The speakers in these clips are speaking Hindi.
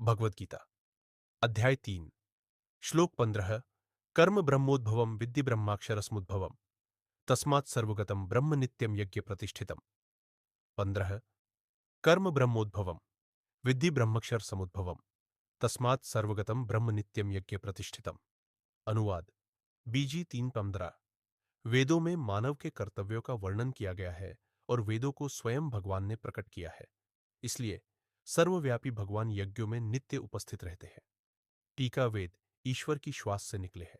भगवद गीता अध्याय 3 श्लोक 15 कर्म ब्रह्मोद्भवम विद्धि ब्रह्माक्षरसमुद्भवम तस्मात् सर्वगतम ब्रह्म नित्यम यज्ञ प्रतिष्ठितम। 15 कर्म ब्रह्मोद्भवम विद्धि ब्रह्मक्षर समुद्भवम तस्मात् सर्वगतम ब्रह्म नित्यम यज्ञ प्रतिष्ठितम। अनुवाद बीजी 3:15 वेदों में मानव के कर्तव्यों का वर्णन किया गया है और वेदों को स्वयं भगवान ने प्रकट किया है। इसलिए सर्वव्यापी भगवान यज्ञों में नित्य उपस्थित रहते हैं। टीका वेद ईश्वर की श्वास से निकले हैं।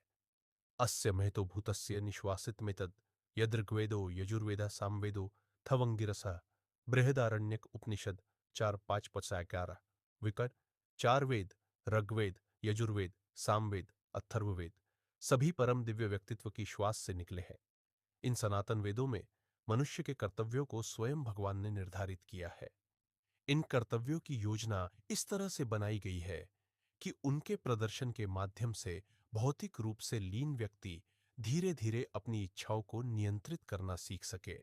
अस्य महतो भूतस्य निश्वासित में तद यदृग्वेदो यजुर्वेदा सामवेदो थवंगिरसा बृहदारण्यक उपनिषद 4:5-11 विकर 4 वेद ऋग्वेद यजुर्वेद सामवेद अथर्ववेद सभी परम दिव्य व्यक्तित्व की श्वास से निकले हैं। इन सनातन वेदों में मनुष्य के कर्तव्यों को स्वयं भगवान ने निर्धारित किया है। इन कर्तव्यों की योजना इस तरह से बनाई गई है कि उनके प्रदर्शन के माध्यम से भौतिक रूप से लीन व्यक्ति धीरे धीरे अपनी इच्छाओं को नियंत्रित करना सीख सके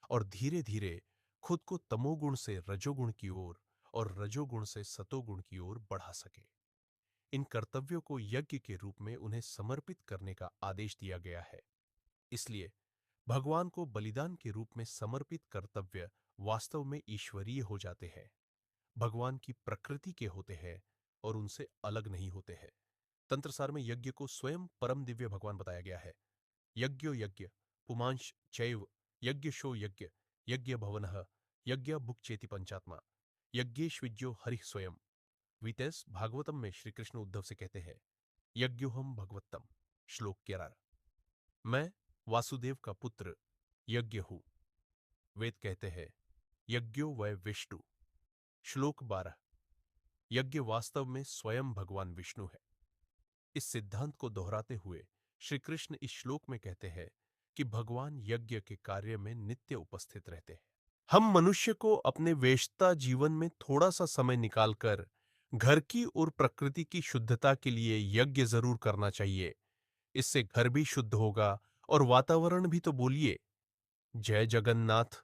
और धीरे धीरे खुद को तमोगुण से रजोगुण की ओर और रजोगुण से सतोगुण की ओर बढ़ा सके। इन कर्तव्यों को यज्ञ के रूप में उन्हें समर्पित करने का आदेश दिया गया है। इसलिए भगवान को बलिदान के रूप में समर्पित कर्तव्य वास्तव में ईश्वरीय हो जाते हैं, भगवान की प्रकृति के होते हैं और उनसे अलग नहीं होते हैं। तंत्रसार में यज्ञ को स्वयं परम दिव्य भगवान बताया गया है। यज्ञो यज्ञ पुमांश चैव यज्ञशो यज्ञ यज्ञ भवनः यज्ञ भुक चेति पंचात्मा यज्ञेश्विज्यो हरि स्वयं। वितेस भागवतम में श्री कृष्ण उद्धव से कहते हैं यज्ञोहम भगवत्तम। श्लोक 11 मैं वासुदेव का पुत्र यज्ञ हूं। वेद कहते हैं यज्ञो वै विष्णु। श्लोक 12 यज्ञ वास्तव में स्वयं भगवान विष्णु है। इस सिद्धांत को दोहराते हुए श्री कृष्ण इस श्लोक में कहते हैं कि भगवान यज्ञ के कार्य में नित्य उपस्थित रहते हैं। हम मनुष्य को अपने वेश्ता जीवन में थोड़ा सा समय निकालकर घर की और प्रकृति की शुद्धता के लिए यज्ञ जरूर करना चाहिए। इससे घर भी शुद्ध होगा और वातावरण भी। तो बोलिए जय जगन्नाथ।